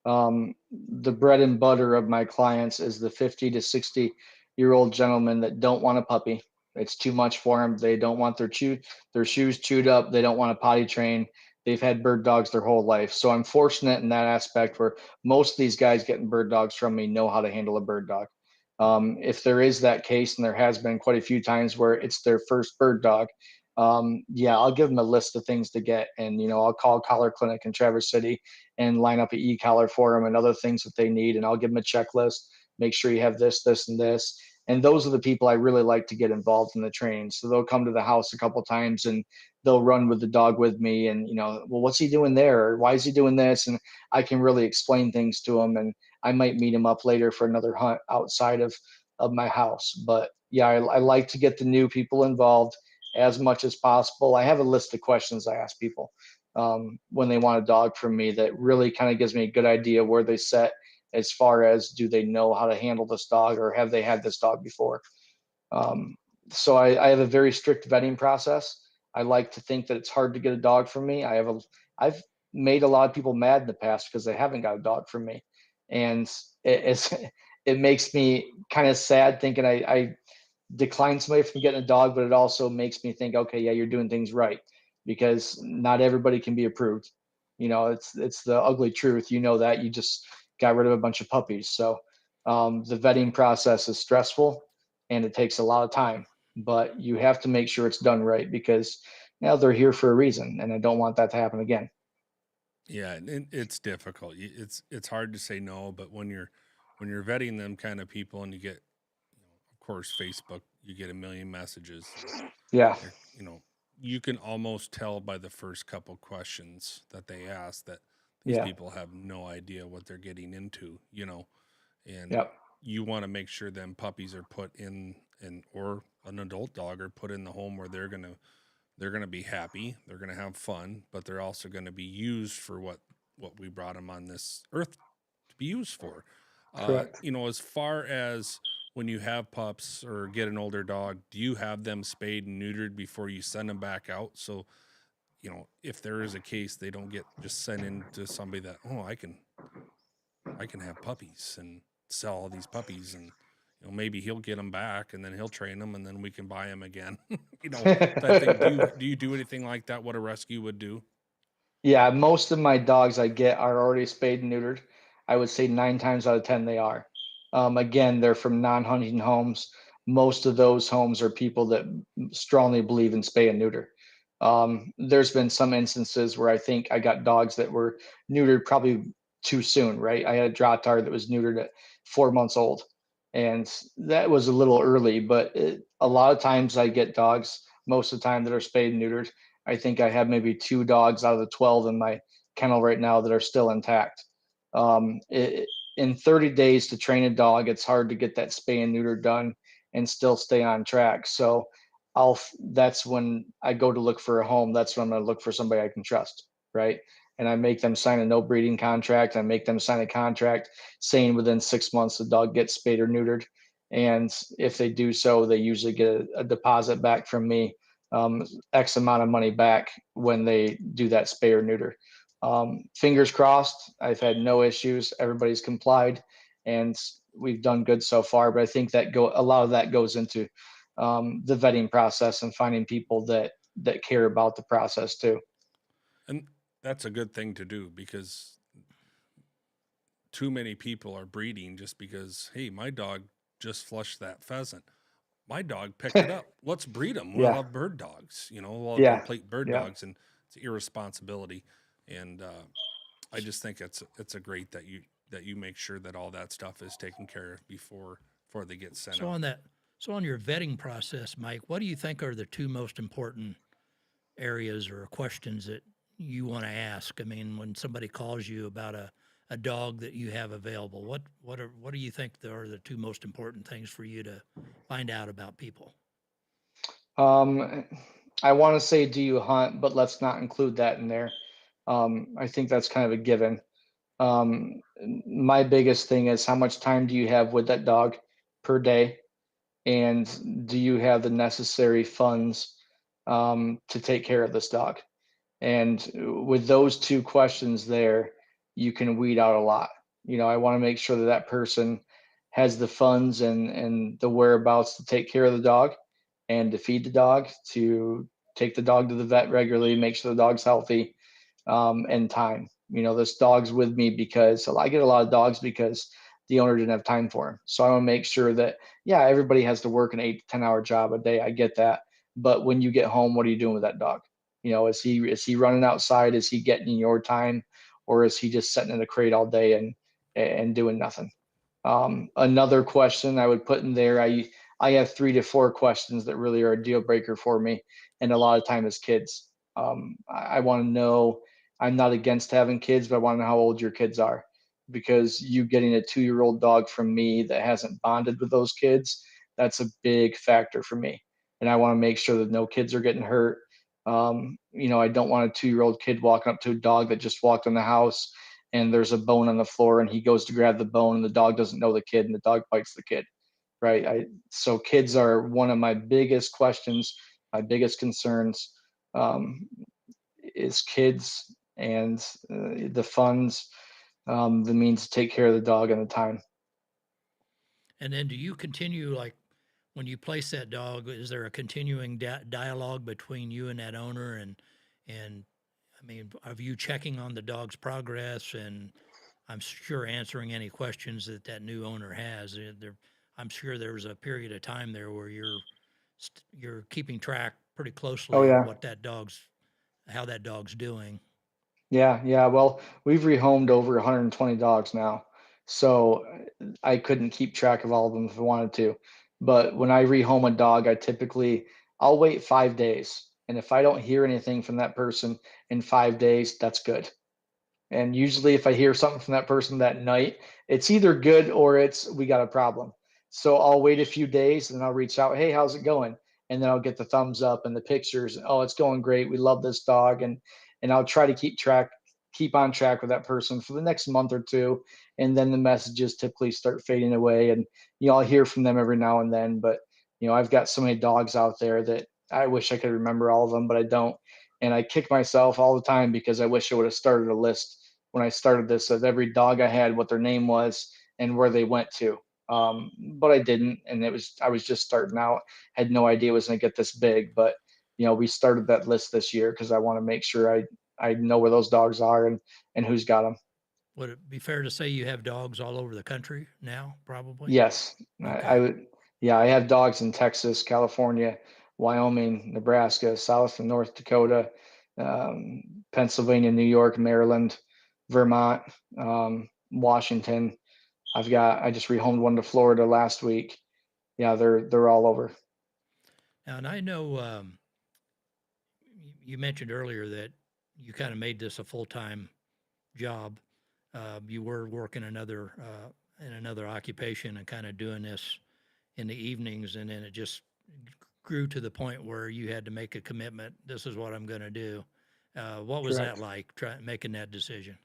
The bread and butter of my clients is the 50 to 60-year-old gentlemen that don't want a puppy. It's too much for them. They don't want their shoes chewed up. They don't want to potty train. They've had bird dogs their whole life. So I'm fortunate in that aspect where most of these guys getting bird dogs from me know how to handle a bird dog. If there is that case, and there has been quite a few times where it's their first bird dog, yeah, I'll give them a list of things to get. And, I'll call Collar Clinic in Traverse City and line up an e-collar for them and other things that they need. And I'll give them a checklist, make sure you have this, this, and this. And those are the people I really like to get involved in the training. So they'll come to the house a couple times and they'll run with the dog with me and, well, what's he doing there? Or why is he doing this? And I can really explain things to him. And I might meet him up later for another hunt outside of my house. But yeah, I like to get the new people involved as much as possible. I have a list of questions I ask people when they want a dog from me that really kind of gives me a good idea where they set as far as do they know how to handle this dog or have they had this dog before. Um, so I have a very strict vetting process. I like to think that it's hard to get a dog from me. I've made a lot of people mad in the past because they haven't got a dog from me, and it makes me kind of sad thinking I decline somebody from getting a dog, but it also makes me think, okay, yeah, you're doing things right because not everybody can be approved. It's the ugly truth. That you just got rid of a bunch of puppies. So the vetting process is stressful and it takes a lot of time, but you have to make sure it's done right because now they're here for a reason, and I don't want that to happen again. Yeah, and it's difficult. It's hard to say no, but when you're vetting them kind of people, and you get, of course, Facebook, you get a million messages. Yeah. You can almost tell by the first couple questions that they ask that these Yeah. people have no idea what they're getting into. And Yep. you want to make sure them puppies are put in or an adult dog are put in the home where they're gonna be happy, they're gonna have fun, but they're also gonna be used for what we brought them on this earth to be used for. Correct. As far as when you have pups or get an older dog, do you have them spayed and neutered before you send them back out? So, if there is a case, they don't get just sent in to somebody that, oh, I can have puppies and sell all these puppies, and maybe he'll get them back and then he'll train them and then we can buy them again. That thing. Do you do anything like that? What a rescue would do? Yeah, most of my dogs I get are already spayed and neutered. I would say 9 times out of 10 they are. Again, they're from non-hunting homes. Most of those homes are people that strongly believe in spay and neuter. There's been some instances where I think I got dogs that were neutered probably too soon, right? I had a Dratar that was neutered at 4 months old, and that was a little early, but a lot of times I get dogs most of the time that are spayed and neutered. I think I have maybe 2 dogs out of the 12 in my kennel right now that are still intact. In 30 days to train a dog, it's hard to get that spay and neuter done and still stay on track. So that's when I go to look for a home. That's when I'm going to look for somebody I can trust, right? And I make them sign a no breeding contract. I make them sign a contract saying within 6 months the dog gets spayed or neutered. And if they do so, they usually get a deposit back from me, X amount of money back when they do that spay or neuter. Fingers crossed. I've had no issues. Everybody's complied, and we've done good so far. But I think that a lot of that goes into the vetting process and finding people that care about the process too. And that's a good thing to do because too many people are breeding just because, hey, my dog just flushed that pheasant. My dog picked it up. Let's breed them. We'll Yeah. have bird dogs, we'll have Yeah. complete bird Yeah. dogs, and it's irresponsibility. And I just think it's a great that you make sure that all that stuff is taken care of before they get sent So out. on your vetting process, Mike, what do you think are the two most important areas or questions that you want to ask? I mean, when somebody calls you about a dog that you have available, what do you think are the two most important things for you to find out about people? I want to say, do you hunt? But let's not include that in there. I think that's kind of a given. My biggest thing is how much time do you have with that dog per day? And do you have the necessary funds to take care of this dog? And with those two questions there, you can weed out a lot. I want to make sure that that person has the funds and the whereabouts to take care of the dog and to feed the dog, to take the dog to the vet regularly, make sure the dog's healthy, and time. This dog's with me because I get a lot of dogs because the owner didn't have time for him. So I want to make sure that, yeah, everybody has to work an 8 to 10 hour job a day. I get that. but when you get home, what are you doing with that dog? Is he running outside? Is he getting your time, or is he just sitting in a crate all day and doing nothing? Another question I would put in there, I have 3 to 4 questions that really are a deal breaker for me, and a lot of time is kids. I want to know. I'm not against having kids, but I want to know how old your kids are, because you getting a 2-year-old dog from me that hasn't bonded with those kids, that's a big factor for me, and I want to make sure that no kids are getting hurt. I don't want a 2-year-old kid walking up to a dog that just walked in the house and there's a bone on the floor and he goes to grab the bone and the dog doesn't know the kid and the dog bites the kid, right? So kids are one of my biggest questions, my biggest concerns, um, is kids and the funds, the means to take care of the dog and the time. And then do you continue, like, when you place that dog, is there a continuing dialogue between you and that owner? And I mean, are you checking on the dog's progress? And I'm sure answering any questions that that new owner has. I'm sure there was a period of time there where you're keeping track pretty Oh closely of yeah. how that dog's doing. Yeah. Well, we've rehomed over 120 dogs now, so I couldn't keep track of all of them if I wanted to. But when I rehome a dog, I'll wait 5 days, and if I don't hear anything from that person in 5 days, that's good. And usually, if I hear something from that person that night, it's either good or it's we got a problem. So I'll wait a few days and I'll reach out. Hey, how's it going? And then I'll get the thumbs up and the pictures. Oh, it's going great. We love this dog, and I'll try to keep on track with that person for the next month or two. And then the messages typically start fading away, and I'll hear from them every now and then. But I've got so many dogs out there that I wish I could remember all of them, but I don't. And I kick myself all the time because I wish I would have started a list when I started this of every dog I had, what their name was, and where they went to. But I didn't, and I was just starting out, had no idea it was going to get this big. But we started that list this year because I want to make sure I know where those dogs are and who's got them. Would it be fair to say you have dogs all over the country now, probably? Yes, I Okay. would. Yeah, I have dogs in Texas, California, Wyoming, Nebraska, South and North Dakota, Pennsylvania, New York, Maryland, Vermont, Washington. I just rehomed one to Florida last week. Yeah, they're all over. Now, and I know you mentioned earlier that you kind of made this a full-time job. You were working in another occupation and kind of doing this in the evenings, and then it just grew to the point where you had to make a commitment. This is what I'm going to do. What was that Correct. like, making that decision?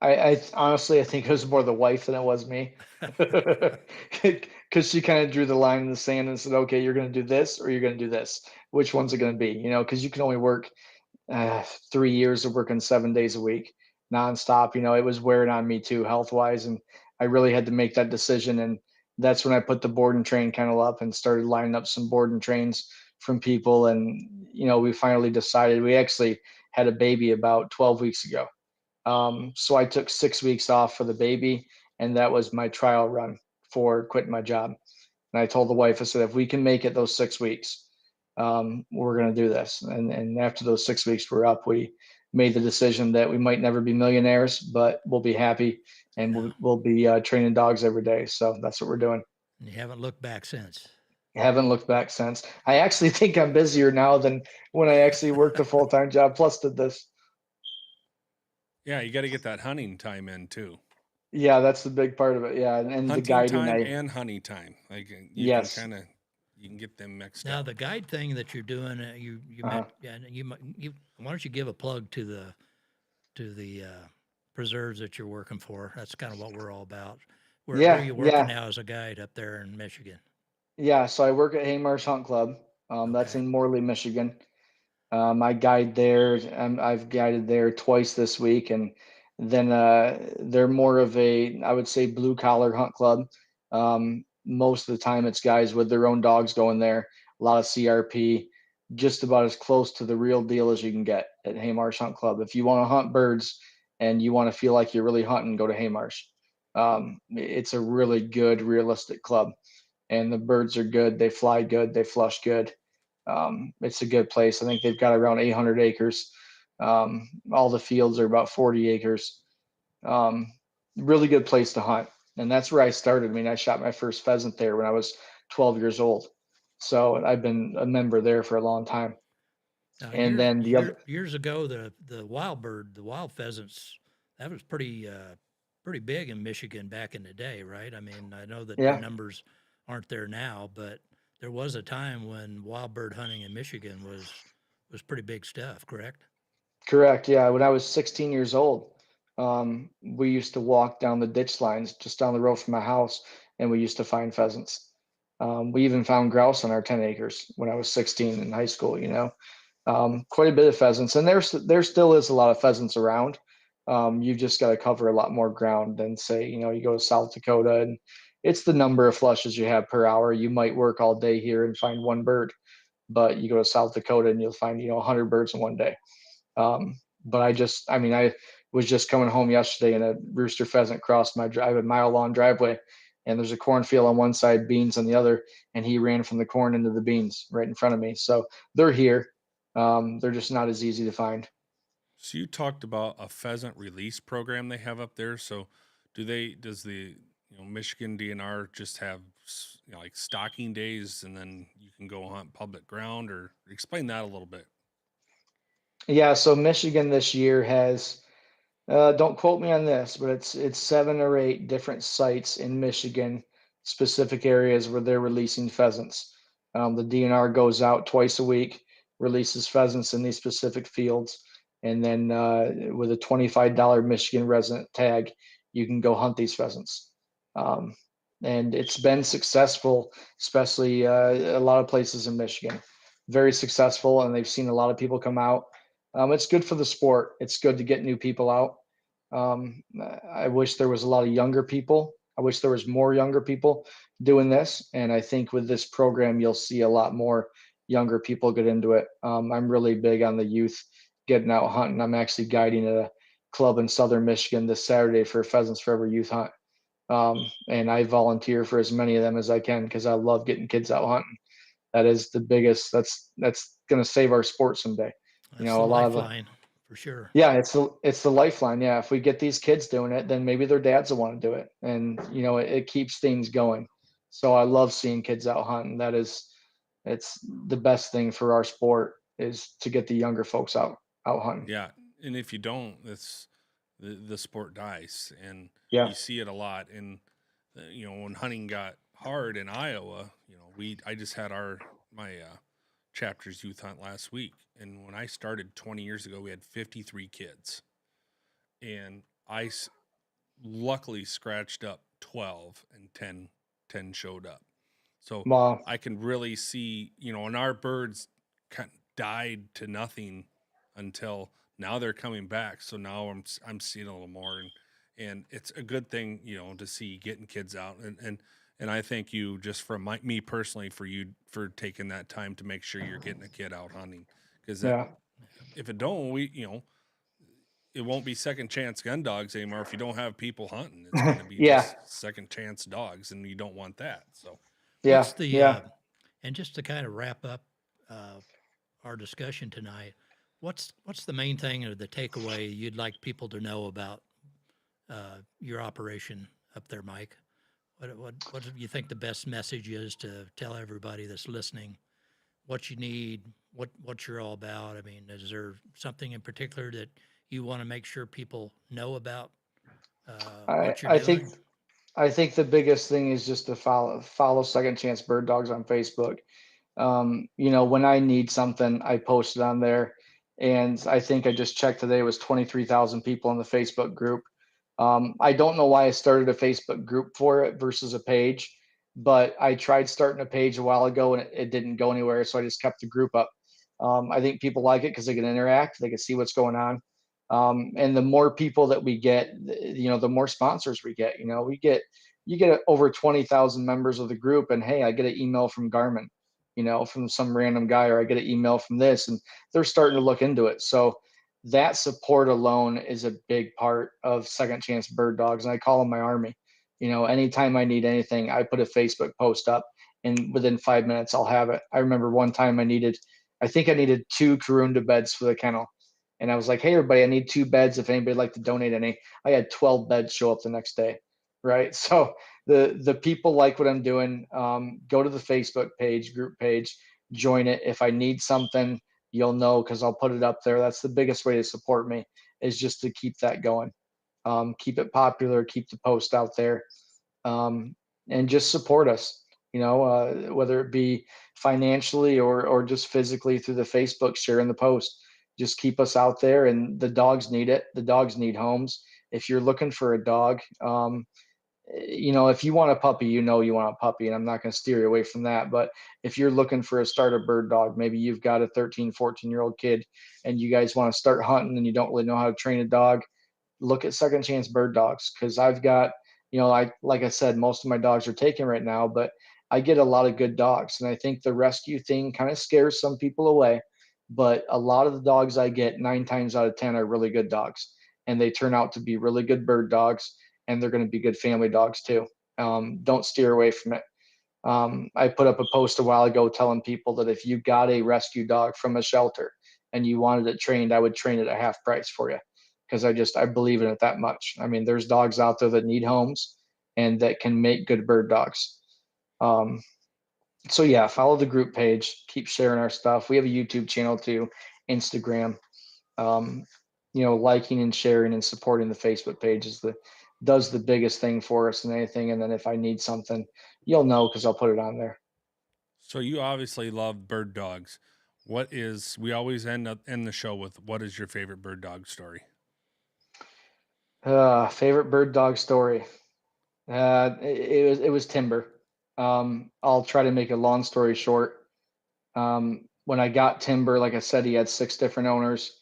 I honestly, I think it was more the wife than it was me, because she kind of drew the line in the sand and said, "Okay, you're going to do this or you're going to do this. Which one's it going to be?" Because you can only work 3 years of working 7 days a week, nonstop. It was wearing on me too, health wise, and I really had to make that decision. And that's when I put the board and train kennel up and started lining up some board and trains from people. And we finally decided. We actually had a baby about 12 weeks ago. So I took 6 weeks off for the baby, and that was my trial run for quitting my job. And I told the wife, I said, if we can make it those 6 weeks, we're going to do this. And after those 6 weeks were up, we made the decision that we might never be millionaires, but we'll be happy, and Yeah. we'll be training dogs every day. So that's what we're doing. And you haven't looked back since. Haven't looked back since. I actually think I'm busier now than when I actually worked a full time job plus did this. Yeah, you got to get that hunting time in too. Yeah, that's the big part of it. Yeah, and the Hunting guiding, time and honey time. Like you can yes. kind of you can get them mixed Now, up. the guide thing that you're doing, you Uh-huh. meant, yeah, why don't you give a plug to the preserves that you're working for? That's kind of what we're all about. Where are Yeah, you working yeah, now as a guide up there in Michigan? yeah. So I work at Haymarsh Hunt Club. That's Okay. in Morley, Michigan. I guide there. I've guided there twice this week, and then they're more of I would say, blue collar hunt club. Most of the time, it's guys with their own dogs going there. A lot of CRP, just about as close to the real deal as you can get at Haymarsh Hunt Club. If you want to hunt birds and you want to feel like you're really hunting, go to Haymarsh. It's a really good, realistic club, and the birds are good. They fly good. They flush good. It's a good place. I think they've got around 800 acres. All the fields are about 40 acres. Really good place to hunt. And that's where I started. I mean, I shot my first pheasant there when I was 12 years old. So I've been a member there for a long time. Now, And then the other, years ago, the the wild pheasants, that was pretty big in Michigan back in the day, right? I mean, I know that the yeah, numbers aren't there now, but there was a time when wild bird hunting in Michigan was pretty big stuff, correct? correct. Yeah. When I was 16 years old, we used to walk down the ditch lines just down the road from my house, and we used to find pheasants. We even found grouse on our 10 acres when I was 16 in high school, quite a bit of pheasants, and there still is a lot of pheasants around. You've just got to cover a lot more ground than say, you go to South Dakota, and it's the number of flushes you have per hour. You might work all day here and find one bird, but you go to South Dakota and you'll find 100 birds in one day. But I was just coming home yesterday and a rooster pheasant crossed my drive, a mile long driveway, and there's a cornfield on one side, beans on the other, and he ran from the corn into the beans right in front of me. So they're here. They're just not as easy to find. So you talked about a pheasant release program they have up there. So does the Michigan DNR just have like stocking days and then you can go hunt public ground, or explain that a little bit? Yeah, so Michigan this year has, don't quote me on this, but it's 7 or 8 different sites in Michigan, specific areas where they're releasing pheasants. The DNR goes out twice a week, releases pheasants in these specific fields, and then with a $25 Michigan resident tag, you can go hunt these pheasants. Um, and it's been successful, especially a lot of places in Michigan. Very successful, and they've seen a lot of people come out. It's good for the sport. It's good to get new people out. I wish there was a lot of younger people. I wish there was more younger people doing this. And I think with this program, you'll see a lot more younger people get into it. I'm really big on the youth getting out hunting. I'm actually guiding at a club in Southern Michigan this Saturday for Pheasants Forever Youth Hunt. And I volunteer for as many of them as I can because I love getting kids out hunting. That is the biggest. That's going to save our sport someday. That's A the lot of lifeline for sure. yeah, it's the lifeline. Yeah, if we get these kids doing it, then maybe their dads will want to do it, and it keeps things going. So I love seeing kids out hunting. It's the best thing for our sport is to get the younger folks out hunting. Yeah, and if you don't, that's the sport dies, and Yeah, you see it a lot. And when hunting got hard in Iowa, I just had my chapter's youth hunt last week, and when I started 20 years ago, we had 53 kids, and luckily scratched up 12, and 10 showed up. So wow, I can really see, and our birds kind of died to nothing until now they're coming back. So now I'm seeing a little more, and it's a good thing, to see getting kids out, and I thank you just from me personally for taking that time to make sure you're getting a kid out hunting, because that yeah, if it don't, it won't be second chance gun dogs anymore. If you don't have people hunting, it's going to be yeah, just second chance dogs, and you don't want that. So yeah, What's the yeah. and just to kind of wrap up uh, our discussion tonight, what's the main thing or the takeaway you'd like people to know about your operation up there, Mike? What do you think the best message is to tell everybody that's listening what you need, what you're all about? I mean, is there something in particular that you want to make sure people know about I what you're I think doing? I think the biggest thing is just to follow Second Chance Bird Dogs on Facebook. When I need something, I post it on there. And I think I just checked today, it was 23,000 people in the Facebook group. I don't know why I started a Facebook group for it versus a page, but I tried starting a page a while ago and it didn't go anywhere. So I just kept the group up. I think people like it because they can interact, they can see what's going on. And the more people that we get, the more sponsors we get. You get over 20,000 members of the group, and hey, I get an email from Garmin, from some random guy, or I get an email from this, and they're starting to look into it. So that support alone is a big part of Second Chance Bird Dogs, and I call them my army. Anytime I need anything, I put a Facebook post up, and within 5 minutes I'll have it. I remember one time I think I needed 2 Karunda beds for the kennel. And I was like, hey, everybody, I need 2 beds. If anybody would like to donate any, I had 12 beds show up the next day. Right. So the people like what I'm doing. Go to the Facebook page, group page, join it. If I need something, you'll know, because I'll put it up there. That's the biggest way to support me, is just to keep that going. Keep it popular, keep the post out there, and just support us, whether it be financially or just physically through the Facebook, sharing the post. Just keep us out there, and the dogs need it. The dogs need homes. If you're looking for a dog, if you want a puppy, you want a puppy, and I'm not going to steer you away from that. But if you're looking for a starter bird dog, maybe you've got a 13, 14-year-old kid and you guys want to start hunting and you don't really know how to train a dog, look at Second Chance Bird Dogs, because I've got, like I said, most of my dogs are taken right now, but I get a lot of good dogs. And I think the rescue thing kind of scares some people away. But a lot of the dogs I get, 9 times out of 10, are really good dogs. And they turn out to be really good bird dogs, and they're going to be good family dogs too. Don't steer away from it. I put up a post a while ago telling people that if you got a rescue dog from a shelter and you wanted it trained, I would train it at half price for you, because I believe in it that much. I mean, there's dogs out there that need homes and that can make good bird dogs. So yeah, follow the group page, keep sharing our stuff. We have a YouTube channel too, Instagram. Liking and sharing and supporting the Facebook page does the biggest thing for us than anything. And then if I need something, you'll know, because I'll put it on there. So you obviously love bird dogs. We always end the show with, what is your favorite bird dog story? Favorite bird dog story. It was Timber. I'll try to make a long story short. When I got Timber, like I said, he had 6 different owners.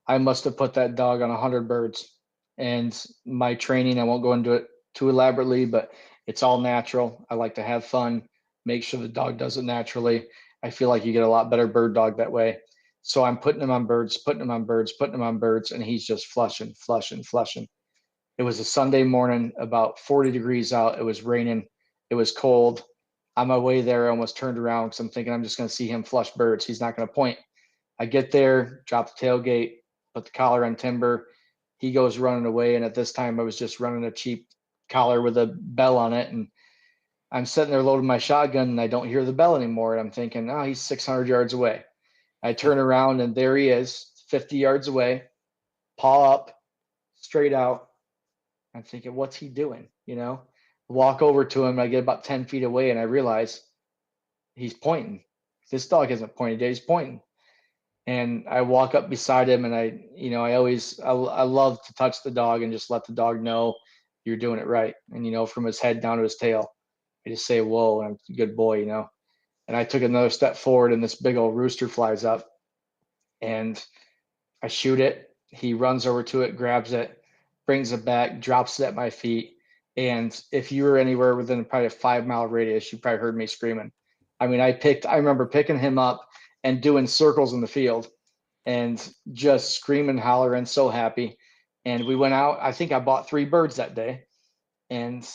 I must have put that dog on 100 birds. And my training, I won't go into it too elaborately, but it's all natural. I like to have fun, make sure the dog does it naturally. I feel like you get a lot better bird dog that way. So I'm putting him on birds, putting him on birds, putting him on birds, and he's just flushing, flushing, flushing. It was a Sunday morning, about 40 degrees out. It was raining. It was cold. On my way there, I almost turned around because I'm thinking I'm just going to see him flush birds. He's not going to point. I get there, drop the tailgate, put the collar on Timber. He goes running away. And at this time, I was just running a cheap collar with a bell on it. And I'm sitting there loading my shotgun, and I don't hear the bell anymore. And I'm thinking, oh, he's 600 yards away. I turn around, and there he is, 50 yards away, paw up, straight out. I'm thinking, what's he doing? Walk over to him. I get about 10 feet away, and I realize he's pointing. This dog isn't pointing yet, he's pointing. And I walk up beside him, and I love to touch the dog and just let the dog know you're doing it right. And, from his head down to his tail, I just say, whoa, and I'm a good boy. And I took another step forward, and this big old rooster flies up, and I shoot it. He runs over to it, grabs it, brings it back, drops it at my feet. And if you were anywhere within probably a 5-mile radius, you probably heard me screaming. I mean, I remember picking him up and doing circles in the field and just screaming, hollering, so happy. And we went out. I think I bought 3 birds that day. And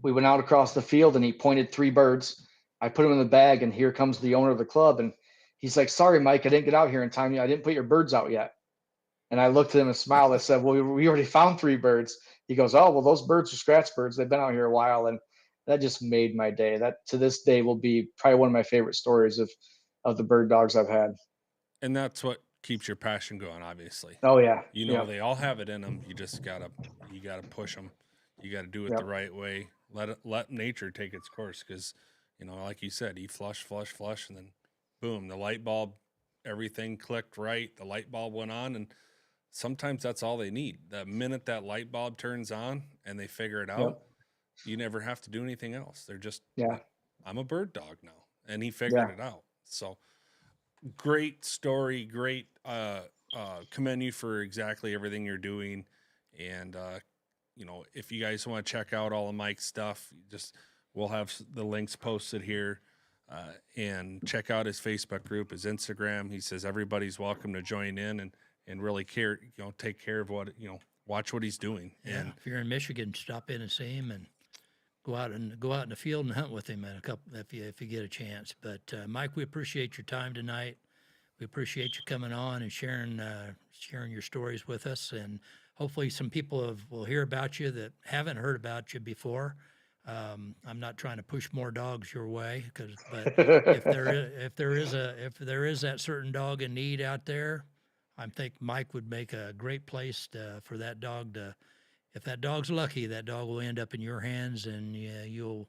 we went out across the field, and he pointed 3 birds. I put them in the bag, and here comes the owner of the club. And he's like, sorry, Mike, I didn't get out here in time. I didn't put your birds out yet. And I looked at him and smiled. I said, well, we already found 3 birds. He goes, oh, well, those birds are scratch birds. They've been out here a while. And that just made my day. That to this day will be probably one of my favorite stories of the bird dogs I've had. And that's what keeps your passion going, obviously. Oh yeah. They all have it in them. You just gotta push them. You gotta do it the right way. Let nature take its course, because like you said, he flush, and then boom, the light bulb, everything clicked right. The light bulb went on, and sometimes that's all they need. The minute that light bulb turns on and they figure it out, you never have to do anything else. They're just, I'm a bird dog now, and he figured it out. So great story. Great. Commend you for exactly everything you're doing. And, if you guys want to check out all of Mike's stuff, we'll have the links posted here, and check out his Facebook group, his Instagram. He says everybody's welcome to join in and really take care of what, watch what he's doing. Yeah, And if you're in Michigan, stop in and see him and go out in the field and hunt with him in a couple if you get a chance. But Mike, we appreciate your time tonight. We appreciate you coming on and sharing your stories with us, and hopefully some people will hear about you that haven't heard about you before. I'm not trying to push more dogs your way, but if there is that certain dog in need out there, I think Mike would make a great place for that dog to. If that dog's lucky, that dog will end up in your hands, and you'll,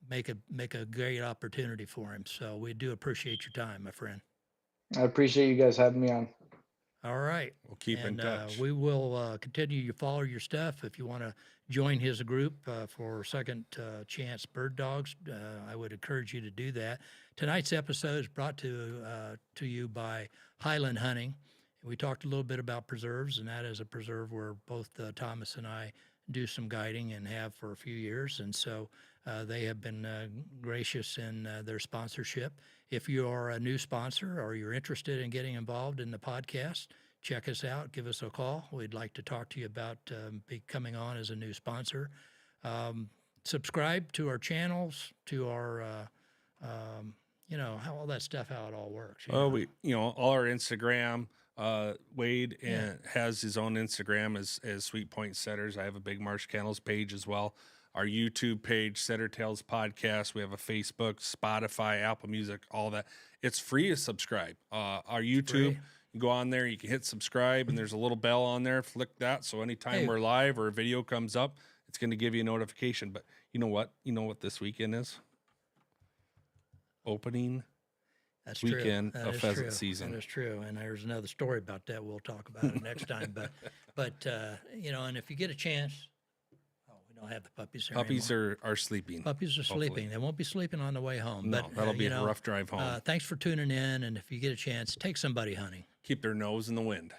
make a great opportunity for him. So we do appreciate your time, my friend. I appreciate you guys having me on. All right. We'll keep in touch. We will continue to follow your stuff. If you want to join his group for Second Chance Bird Dogs, I would encourage you to do that. Tonight's episode is brought to you by Highland Hunting. We talked a little bit about preserves, and that is a preserve where both Thomas and I do some guiding and have for a few years. And so they have been gracious in their sponsorship. If you are a new sponsor or you're interested in getting involved in the podcast, check us out. Give us a call. We'd like to talk to you about coming on as a new sponsor. Subscribe to our channels, to our, how all that stuff, how it all works. All our Instagram. Wade has his own Instagram as Sweet Point Setters. I have a Big Marsh Kennels page as well. Our YouTube page, Setter Tales Podcast. We have a Facebook, Spotify, Apple Music, all that. It's free to subscribe. Our YouTube, you go on there, you can hit subscribe, and there's a little bell on there. Flick that, so anytime we're live or a video comes up, it's going to give you a notification. But you know what? You know what this weekend is? Opening weekend of pheasant season. That is true, and there's another story about that. We'll talk about it next time. But and if you get a chance, we don't have the puppies here. Puppies are sleeping. Puppies are hopefully. sleeping. They won't be sleeping on the way home. No, but that'll be a rough drive home. Thanks for tuning in, and if you get a chance, take somebody hunting. Keep their nose in the wind.